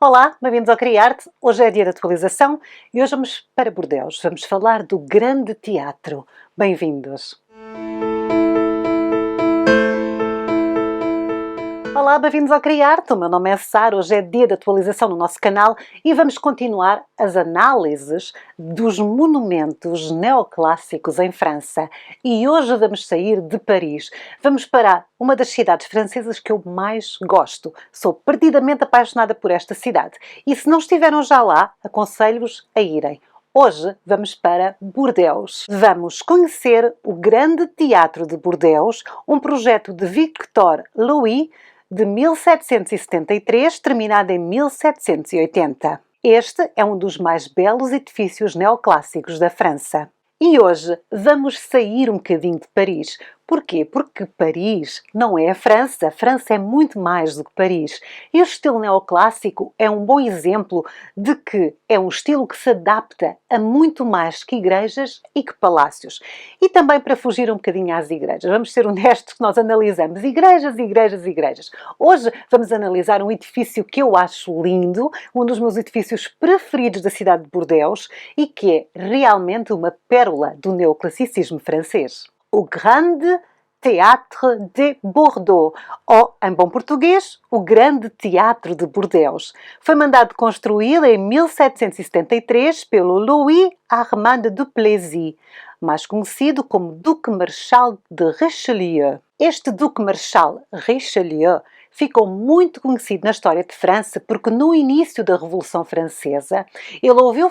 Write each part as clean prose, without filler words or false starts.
Olá, bem-vindos ao Criarte. Hoje é dia de atualização e hoje vamos para Bordeaux. Vamos falar do Grande Teatro. Bem-vindos. Olá, bem-vindos ao Criarte. O meu nome é Sara. Hoje é dia de atualização no nosso canal e vamos continuar as análises dos monumentos neoclássicos em França. E hoje vamos sair de Paris. Vamos para uma das cidades francesas que eu mais gosto. Sou perdidamente apaixonada por esta cidade. E se não estiveram já lá, aconselho-vos a irem. Hoje vamos para Bordeaux. Vamos conhecer o Grande Teatro de Bordeaux, um projeto de Victor Louis, de 1773, terminado em 1780. Este é um dos mais belos edifícios neoclássicos da França. E hoje vamos sair um bocadinho de Paris. Porquê? Porque Paris não é a França. A França é muito mais do que Paris. E o estilo neoclássico é um bom exemplo de que é um estilo que se adapta a muito mais que igrejas e que palácios. E também para fugir um bocadinho às igrejas. Vamos ser honestos que nós analisamos igrejas, igrejas, igrejas. Hoje vamos analisar um edifício que eu acho lindo, um dos meus edifícios preferidos da cidade de Bordeaux e que é realmente uma pérola do neoclassicismo francês. O Grande Théâtre de Bordeaux, ou, em bom português, o Grande Teatro de Bordeaux. Foi mandado construir em 1773 pelo Louis Armand de Plessis, mais conhecido como Duque Marechal de Richelieu. Este Duque Marechal Richelieu ficou muito conhecido na história de França porque no início da Revolução Francesa ele ouviu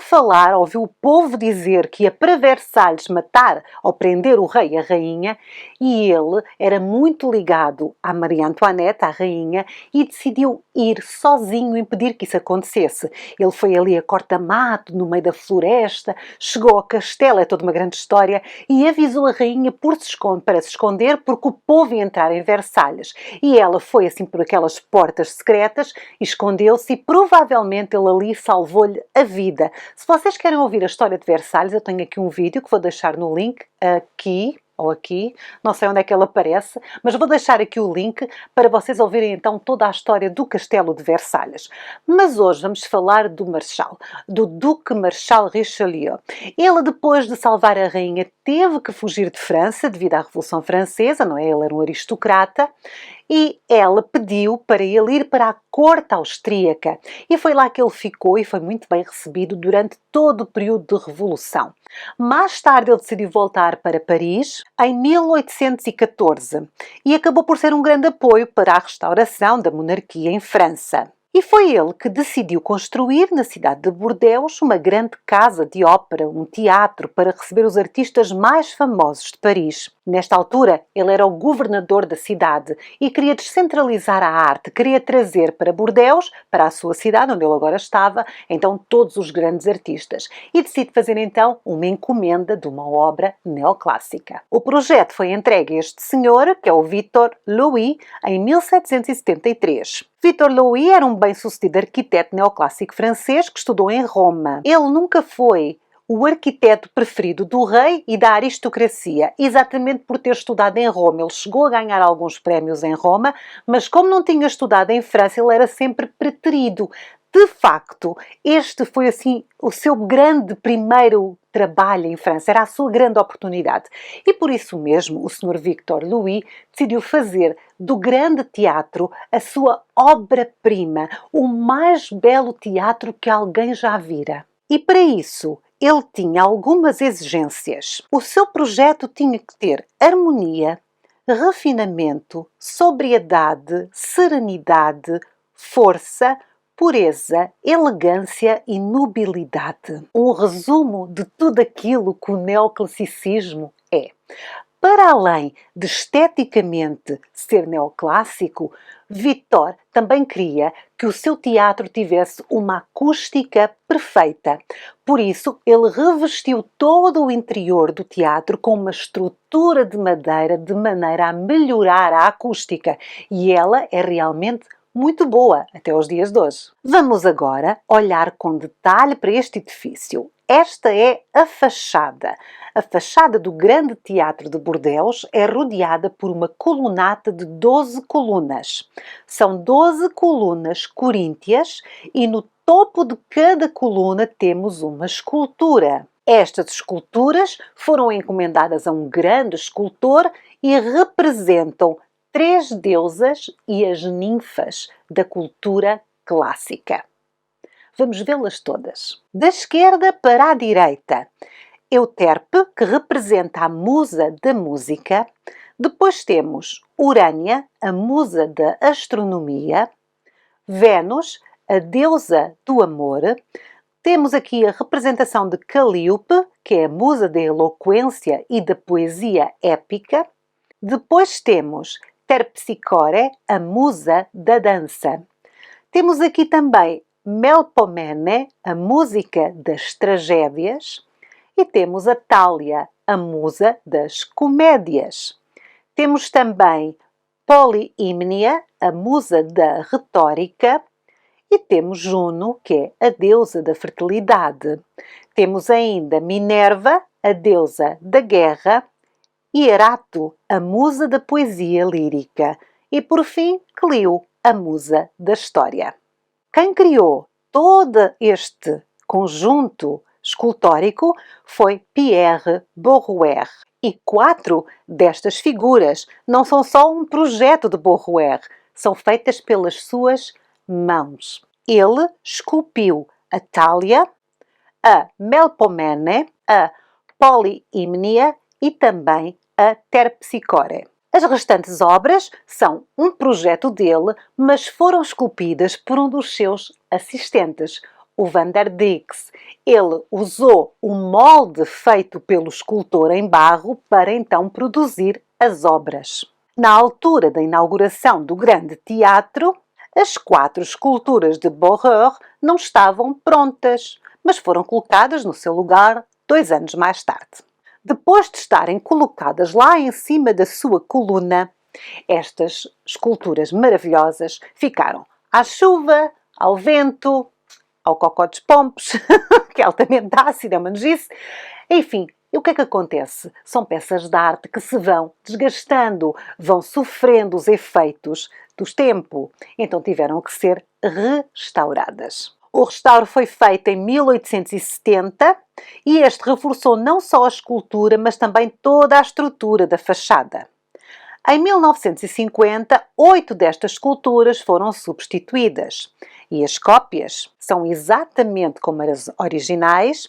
o povo dizer que ia para Versalhes matar ou prender o rei e a rainha e ele era muito ligado à Maria Antoinette, à rainha, e decidiu ir sozinho impedir que isso acontecesse. Ele foi ali a corta-mato, no meio da floresta, chegou ao castelo, é toda uma grande história, e avisou a rainha para se esconder porque o povo ia entrar em Versalhes. E ela foi assim por aquelas portas secretas, escondeu-se e provavelmente ele ali salvou-lhe a vida. Se vocês querem ouvir a história de Versalhes, eu tenho aqui um vídeo que vou deixar no link aqui, ou aqui, não sei onde é que ele aparece, mas vou deixar aqui o link para vocês ouvirem então toda a história do Castelo de Versalhes. Mas hoje vamos falar do Marechal, do Duque Marechal Richelieu. Ele, depois de salvar a rainha, teve que fugir de França devido à Revolução Francesa, não é? Ele era um aristocrata, e ela pediu para ele ir para a corte austríaca. E foi lá que ele ficou e foi muito bem recebido durante todo o período de Revolução. Mais tarde ele decidiu voltar para Paris em 1814 e acabou por ser um grande apoio para a restauração da monarquia em França. E foi ele que decidiu construir na cidade de Bordeaux uma grande casa de ópera, um teatro, para receber os artistas mais famosos de Paris. Nesta altura, ele era o governador da cidade e queria descentralizar a arte, queria trazer para Bordeaux, para a sua cidade, onde ele agora estava, então todos os grandes artistas. E decide fazer então uma encomenda de uma obra neoclássica. O projeto foi entregue a este senhor, que é o Victor Louis, em 1773. Victor Louis era um bem-sucedido arquiteto neoclássico francês que estudou em Roma. Ele nunca foi o arquiteto preferido do rei e da aristocracia, exatamente por ter estudado em Roma. Ele chegou a ganhar alguns prémios em Roma, mas como não tinha estudado em França, ele era sempre preterido. De facto, este foi assim o seu grande primeiro trabalho em França, era a sua grande oportunidade. E por isso mesmo o Sr. Victor Louis decidiu fazer do Grande Teatro a sua obra-prima, o mais belo teatro que alguém já vira. E para isso ele tinha algumas exigências. O seu projeto tinha que ter harmonia, refinamento, sobriedade, serenidade, força, pureza, elegância e nobilidade. Um resumo de tudo aquilo que o neoclassicismo é. Para além de esteticamente ser neoclássico, Victor também queria que o seu teatro tivesse uma acústica perfeita. Por isso, ele revestiu todo o interior do teatro com uma estrutura de madeira de maneira a melhorar a acústica. E ela é realmente muito boa até aos dias de hoje. Vamos agora olhar com detalhe para este edifício. Esta é a fachada. A fachada do Grande Teatro de Bordeus é rodeada por uma colunata de 12 colunas. São 12 colunas coríntias e no topo de cada coluna temos uma escultura. Estas esculturas foram encomendadas a um grande escultor e representam 3 deusas e as ninfas da cultura clássica. Vamos vê-las todas. Da esquerda para a direita, Euterpe, que representa a musa da música. Depois temos Urânia, a musa da astronomia. Vênus, a deusa do amor. Temos aqui a representação de Calíope, que é a musa da eloquência e da poesia épica. Depois temos Terpsicore, a musa da dança. Temos aqui também Melpomene, a música das tragédias. E temos a Thália, a musa das comédias. Temos também Políhmnia, a musa da retórica. E temos Juno, que é a deusa da fertilidade. Temos ainda Minerva, a deusa da guerra, e Erato, a musa da poesia lírica. E, por fim, Clio, a musa da história. Quem criou todo este conjunto escultórico foi Pierre Borouer. E 4 destas figuras não são só um projeto de Borouer, são feitas pelas suas mãos. Ele esculpiu a Thália, a Melpomene, a Políhmnia e também a Terpsicore. As restantes obras são um projeto dele, mas foram esculpidas por um dos seus assistentes, o Van der Dix. Ele usou o molde feito pelo escultor em barro para então produzir as obras. Na altura da inauguração do Grande Teatro, as 4 esculturas de Borouer não estavam prontas, mas foram colocadas no seu lugar 2 anos mais tarde. Depois de estarem colocadas lá em cima da sua coluna, estas esculturas maravilhosas ficaram à chuva, ao vento, ao cocó dos pompos, que é altamente ácido, é uma nojice. Enfim, e o que é que acontece? São peças de arte que se vão desgastando, vão sofrendo os efeitos do tempo, então tiveram que ser restauradas. O restauro foi feito em 1870 e este reforçou não só a escultura, mas também toda a estrutura da fachada. Em 1950, 8 destas esculturas foram substituídas e as cópias são exatamente como as originais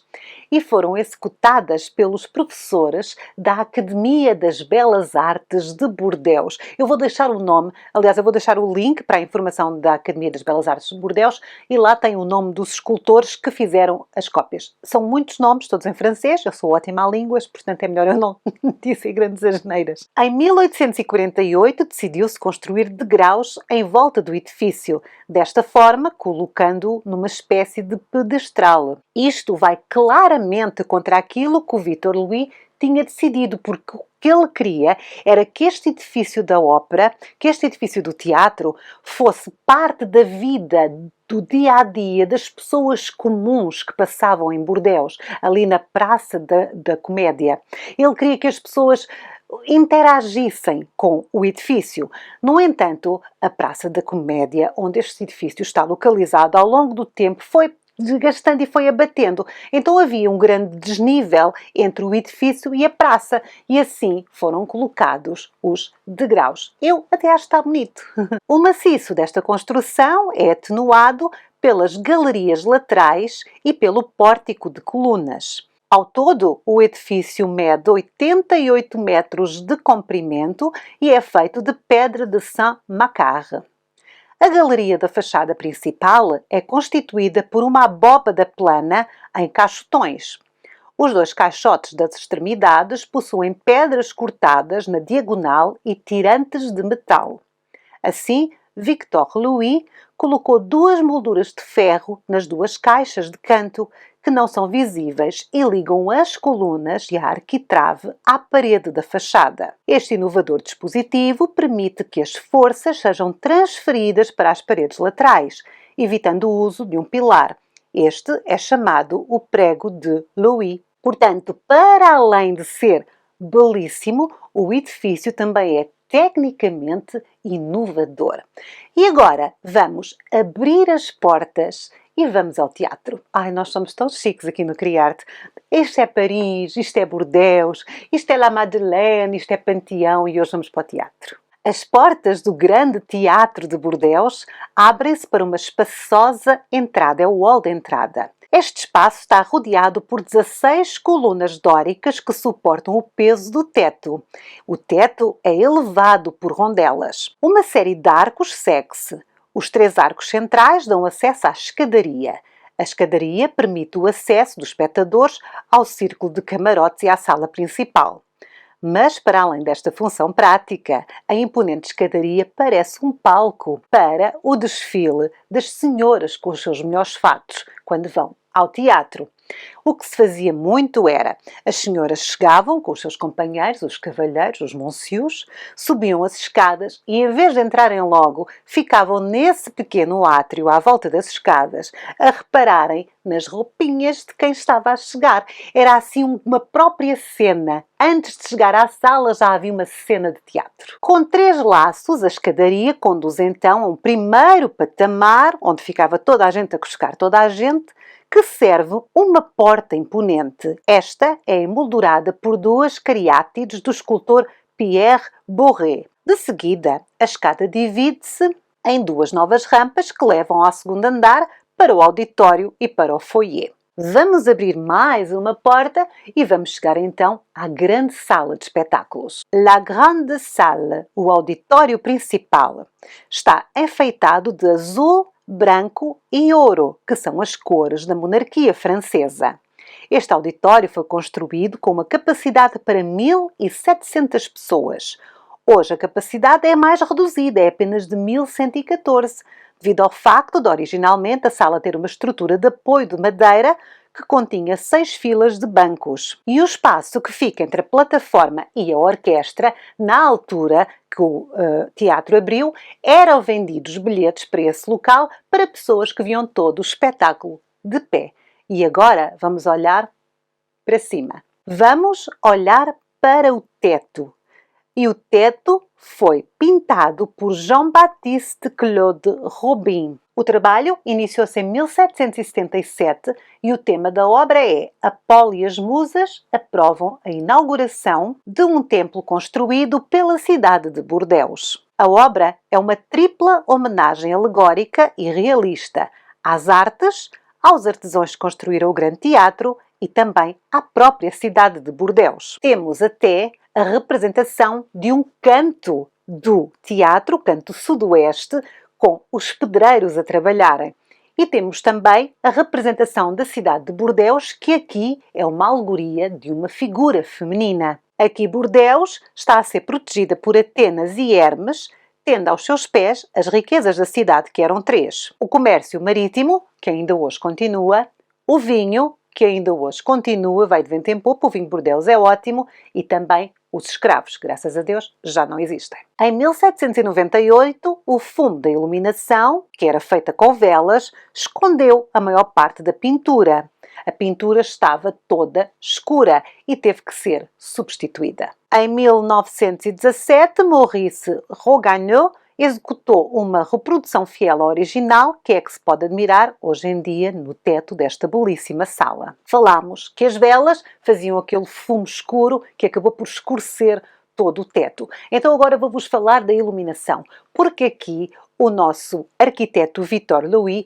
e foram executadas pelos professores da Academia das Belas Artes de Bordeus. Eu vou deixar o nome, aliás, eu vou deixar o link para a informação da Academia das Belas Artes de Bordeus e lá tem o nome dos escultores que fizeram as cópias. São muitos nomes, todos em francês, eu sou ótima a línguas, portanto é melhor eu não dizer grandes asneiras. Em 1848 decidiu-se construir degraus em volta do edifício, desta forma colocando-o numa espécie de pedestral. Isto vai claramente contra aquilo que o Victor Louis tinha decidido, porque o que ele queria era que este edifício da ópera, que este edifício do teatro, fosse parte da vida do dia-a-dia das pessoas comuns que passavam em Bordeus, ali na Praça da Comédia. Ele queria que as pessoas interagissem com o edifício. No entanto, a Praça da Comédia, onde este edifício está localizado, ao longo do tempo foi desgastando e foi abatendo. Então havia um grande desnível entre o edifício e a praça e assim foram colocados os degraus. Eu até acho que está bonito. O maciço desta construção é atenuado pelas galerias laterais e pelo pórtico de colunas. Ao todo, o edifício mede 88 metros de comprimento e é feito de pedra de Saint-Macar. A galeria da fachada principal é constituída por uma abóbada plana em caixotões. Os 2 caixotes das extremidades possuem pedras cortadas na diagonal e tirantes de metal. Assim, Victor Louis colocou 2 molduras de ferro nas 2 caixas de canto, que não são visíveis e ligam as colunas e a arquitrave à parede da fachada. Este inovador dispositivo permite que as forças sejam transferidas para as paredes laterais, evitando o uso de um pilar. Este é chamado o prego de Louis. Portanto, para além de ser belíssimo, o edifício também é tecnicamente inovador. E agora vamos abrir as portas e vamos ao teatro. Ai, nós somos tão chiques aqui no Criarte. Isto é Paris, isto é Bordeaux, isto é La Madeleine, isto é Panteão e hoje vamos para o teatro. As portas do grande teatro de Bordeaux abrem-se para uma espaçosa entrada, é o hall de entrada. Este espaço está rodeado por 16 colunas dóricas que suportam o peso do teto. O teto é elevado por rondelas. Uma série de arcos segue-se. Os 3 arcos centrais dão acesso à escadaria. A escadaria permite o acesso dos espectadores ao círculo de camarotes e à sala principal. Mas, para além desta função prática, a imponente escadaria parece um palco para o desfile das senhoras com os seus melhores fatos, quando vão ao teatro. O que se fazia muito era, as senhoras chegavam com os seus companheiros, os cavalheiros, os monsieurs, subiam as escadas e, em vez de entrarem logo, ficavam nesse pequeno átrio à volta das escadas, a repararem nas roupinhas de quem estava a chegar. Era assim uma própria cena. Antes de chegar à sala já havia uma cena de teatro. Com 3 laços, a escadaria conduz então a um primeiro patamar, onde ficava toda a gente a cuscar toda a gente, que serve uma porta imponente. Esta é emoldurada por 2 cariátides do escultor Pierre Bourret. De seguida, a escada divide-se em 2 novas rampas que levam ao segundo andar para o auditório e para o foyer. Vamos abrir mais uma porta e vamos chegar então à grande sala de espetáculos. La Grande Salle, o auditório principal, está enfeitado de azul, branco e ouro, que são as cores da monarquia francesa. Este auditório foi construído com uma capacidade para 1.700 pessoas. Hoje a capacidade é mais reduzida, é apenas de 1.114, devido ao facto de originalmente a sala ter uma estrutura de apoio de madeira que continha 6 filas de bancos. E o espaço que fica entre a plataforma e a orquestra, na altura que o teatro abriu, eram vendidos bilhetes para esse local para pessoas que viam todo o espetáculo de pé. E agora vamos olhar para cima. Vamos olhar para o teto. E o teto foi pintado por Jean-Baptiste Claude Robin. O trabalho iniciou-se em 1777 e o tema da obra é Apolo e as Musas aprovam a inauguração de um templo construído pela cidade de Bordeaux. A obra é uma tripla homenagem alegórica e realista às artes, aos artesãos que construíram o Grande Teatro e também à própria cidade de Bordeaux. Temos até a representação de um canto do teatro, canto sudoeste, com os pedreiros a trabalharem. E temos também a representação da cidade de Bordeaux, que aqui é uma alegoria de uma figura feminina. Aqui Bordeaux está a ser protegida por Atenas e Hermes, tendo aos seus pés as riquezas da cidade, que eram 3. O comércio marítimo, que ainda hoje continua, o vinho, que ainda hoje continua, vai de vento em popa, o vinho de Bordeaux é ótimo, e também os escravos, graças a Deus, já não existem. Em 1798, o fumo da iluminação, que era feita com velas, escondeu a maior parte da pintura. A pintura estava toda escura e teve que ser substituída. Em 1917, Maurice Rogagneux executou uma reprodução fiel ao original, que é que se pode admirar hoje em dia no teto desta belíssima sala. Falámos que as velas faziam aquele fumo escuro que acabou por escurecer todo o teto. Então agora vou-vos falar da iluminação, porque aqui o nosso arquiteto Victor Louis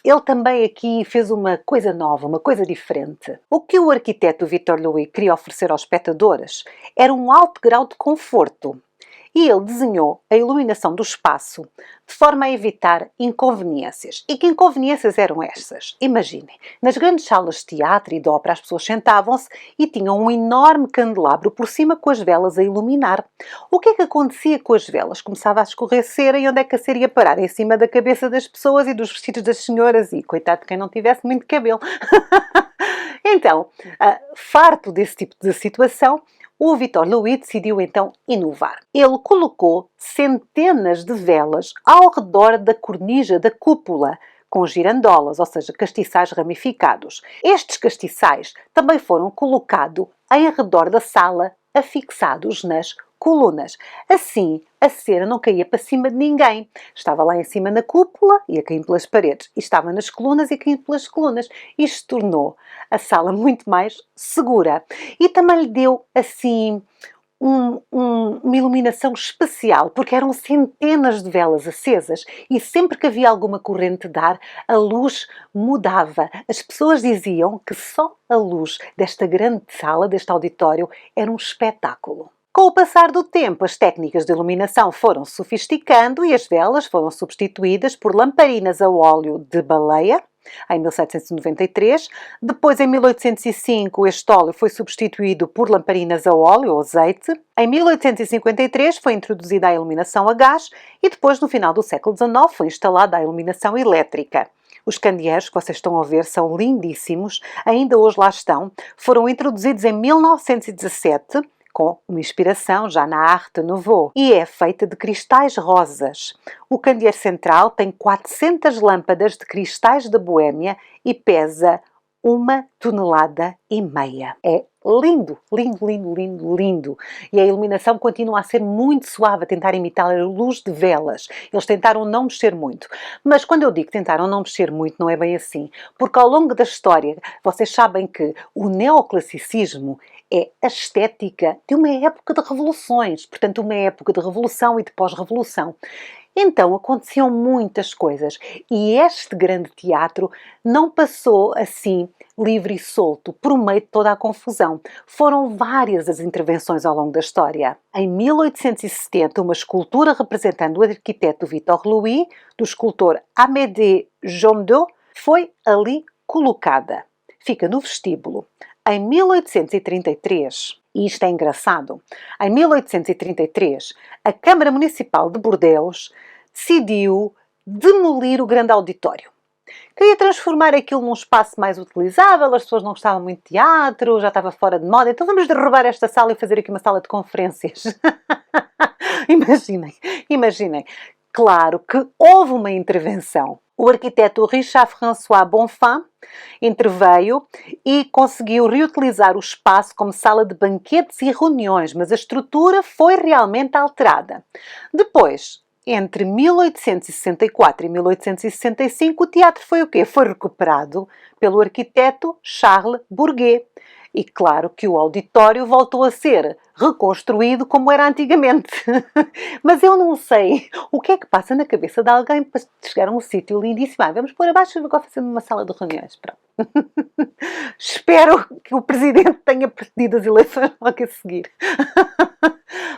ele também aqui fez uma coisa nova, uma coisa diferente. O que o arquiteto Victor Louis queria oferecer aos espectadores era um alto grau de conforto. e ele desenhou a iluminação do espaço de forma a evitar inconveniências. E que inconveniências eram estas? Imaginem, nas grandes salas de teatro e de ópera as pessoas sentavam-se e tinham um enorme candelabro por cima com as velas a iluminar. O que é que acontecia com as velas? Começava a escorrer cera e onde é que a cera ia parar? Em cima da cabeça das pessoas e dos vestidos das senhoras e coitado de quem não tivesse muito cabelo. Então, farto desse tipo de situação, o Victor Louis decidiu então inovar. Ele colocou centenas de velas ao redor da cornija da cúpula, com girandolas, ou seja, castiçais ramificados. Estes castiçais também foram colocados em redor da sala, afixados nas colunas. Assim, a cera não caía para cima de ninguém. Estava lá em cima na cúpula, ia caindo pelas paredes. E estava nas colunas e caindo pelas colunas. Isto tornou a sala muito mais segura. E também lhe deu, assim, uma iluminação especial, porque eram centenas de velas acesas e sempre que havia alguma corrente de ar, a luz mudava. As pessoas diziam que só a luz desta grande sala, deste auditório, era um espetáculo. Com o passar do tempo, as técnicas de iluminação foram sofisticando e as velas foram substituídas por lamparinas a óleo de baleia, em 1793. Depois, em 1805, este óleo foi substituído por lamparinas a óleo ou azeite. Em 1853 foi introduzida a iluminação a gás e depois, no final do século XIX, foi instalada a iluminação elétrica. Os candeeiros que vocês estão a ver são lindíssimos, ainda hoje lá estão. Foram introduzidos em 1917, com uma inspiração já na Arte Nouveau, e é feita de cristais rosas. O candeeiro central tem 400 lâmpadas de cristais da Boêmia e pesa 1,5 toneladas. É lindo, lindo, lindo, lindo, lindo. E a iluminação continua a ser muito suave, a tentar imitar a luz de velas. Eles tentaram não mexer muito. Mas quando eu digo que tentaram não mexer muito, não é bem assim. Porque ao longo da história, vocês sabem que o neoclassicismo é a estética de uma época de revoluções. Portanto, uma época de revolução e de pós-revolução. Então aconteciam muitas coisas e este grande teatro não passou assim livre e solto por meio de toda a confusão. Foram várias as intervenções ao longo da história. Em 1870, uma escultura representando o arquiteto Victor Louis, do escultor Amédée Jomdeau, foi ali colocada. Fica no vestíbulo. Em 1833, e isto é engraçado, em 1833, a Câmara Municipal de Bordeaux decidiu demolir o grande auditório. Queria transformar aquilo num espaço mais utilizável, as pessoas não gostavam muito de teatro, já estava fora de moda, então vamos derrubar esta sala e fazer aqui uma sala de conferências. Imaginem. Claro que houve uma intervenção. O arquiteto Richard François Bonfim interveio e conseguiu reutilizar o espaço como sala de banquetes e reuniões, mas a estrutura foi realmente alterada. Depois, entre 1864 e 1865, o teatro foi o quê? Foi recuperado pelo arquiteto Charles Bourget. E claro que o auditório voltou a ser reconstruído como era antigamente. Mas eu não sei o que é que passa na cabeça de alguém para chegar a um sítio lindíssimo. Vamos pôr abaixo e agora fazer uma sala de reuniões. Pronto. Espero que o presidente tenha perdido as eleições logo a seguir.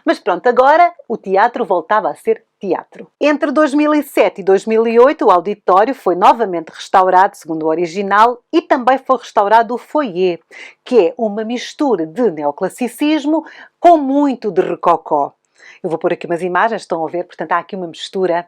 Mas pronto, agora o teatro voltava a ser teatro. Entre 2007 e 2008, o auditório foi novamente restaurado segundo o original e também foi restaurado o foyer, que é uma mistura de neoclassicismo com muito de rococó. Eu vou pôr aqui umas imagens, estão a ver, portanto há aqui uma mistura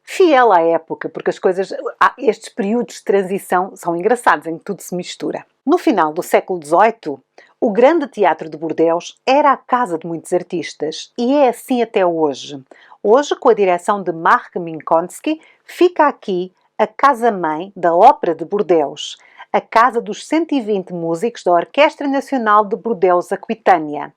fiel à época, porque as coisas, estes períodos de transição são engraçados, em que tudo se mistura. No final do século XVIII, o Grande Teatro de Bordeaux era a casa de muitos artistas e é assim até hoje. Hoje, com a direção de Marc Minkowski, fica aqui a casa-mãe da Ópera de Bordeaux, a casa dos 120 músicos da Orquestra Nacional de Bordeaux-Aquitânia,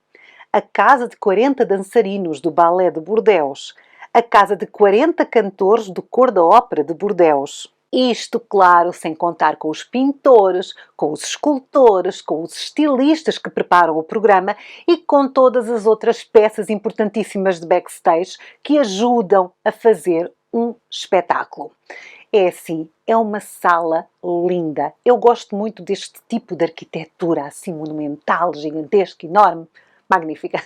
a casa de 40 dançarinos do Ballet de Bordeaux, a casa de 40 cantores do Cor da Ópera de Bordeaux. Isto, claro, sem contar com os pintores, com os escultores, com os estilistas que preparam o programa e com todas as outras peças importantíssimas de backstage que ajudam a fazer um espetáculo. É assim, é uma sala linda. Eu gosto muito deste tipo de arquitetura, assim monumental, gigantesca, enorme. magnífica.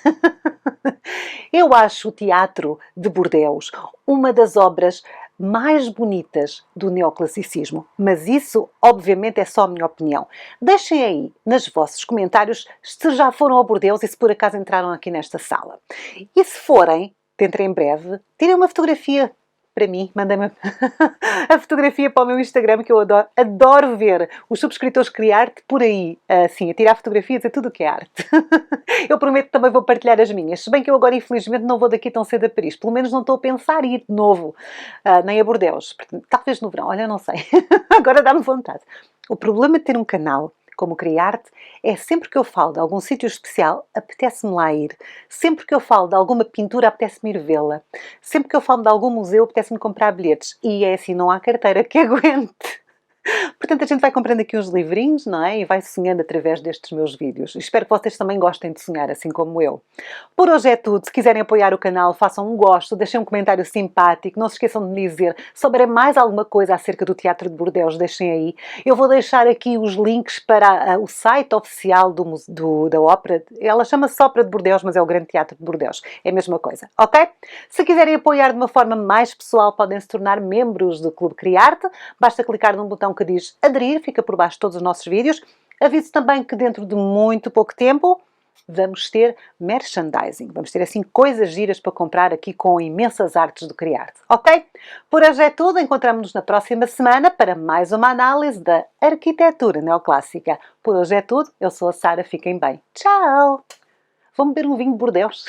Eu acho o Teatro de Bordeus uma das obras mais bonitas do neoclassicismo, mas isso obviamente é só a minha opinião. Deixem aí nos vossos comentários se já foram ao Bordeus e se por acaso entraram aqui nesta sala. E se forem, dentro em breve, tirem uma fotografia para mim, mandem-me a fotografia para o meu Instagram, que eu adoro ver os subscritores criar-te por aí, assim, a tirar fotografias a tudo o que é arte. Eu prometo que também vou partilhar as minhas, se bem que eu agora infelizmente não vou daqui tão cedo a Paris, pelo menos não estou a pensar em ir de novo, nem a Bordeus, talvez no verão, olha, não sei, agora dá-me vontade. O problema de ter um canal como Criarte, é sempre que eu falo de algum sítio especial, apetece-me lá ir. Sempre que eu falo de alguma pintura, apetece-me ir vê-la. Sempre que eu falo de algum museu, apetece-me comprar bilhetes. E é assim, não há carteira que aguente. Portanto, a gente vai comprando aqui uns livrinhos, não é? E vai sonhando através destes meus vídeos. Espero que vocês também gostem de sonhar, assim como eu. Por hoje é tudo. Se quiserem apoiar o canal, façam um gosto, deixem um comentário simpático. Não se esqueçam de me dizer se souberem mais alguma coisa acerca do Teatro de Bordeus, deixem aí. Eu vou deixar aqui os links para o site oficial da ópera. Ela chama-se Ópera de Bordeus, mas é o Grande Teatro de Bordeus. É a mesma coisa, ok? Se quiserem apoiar de uma forma mais pessoal, podem se tornar membros do Clube Criarte. Basta clicar num botão que diz aderir, fica por baixo de todos os nossos vídeos. Aviso também que dentro de muito pouco tempo vamos ter merchandising. Vamos ter assim coisas giras para comprar aqui com imensas artes do Criarte, ok? Por hoje é tudo. Encontramos-nos na próxima semana para mais uma análise da arquitetura neoclássica. Por hoje é tudo. Eu sou a Sara. Fiquem bem. Tchau! Vou beber um vinho de Bordeus.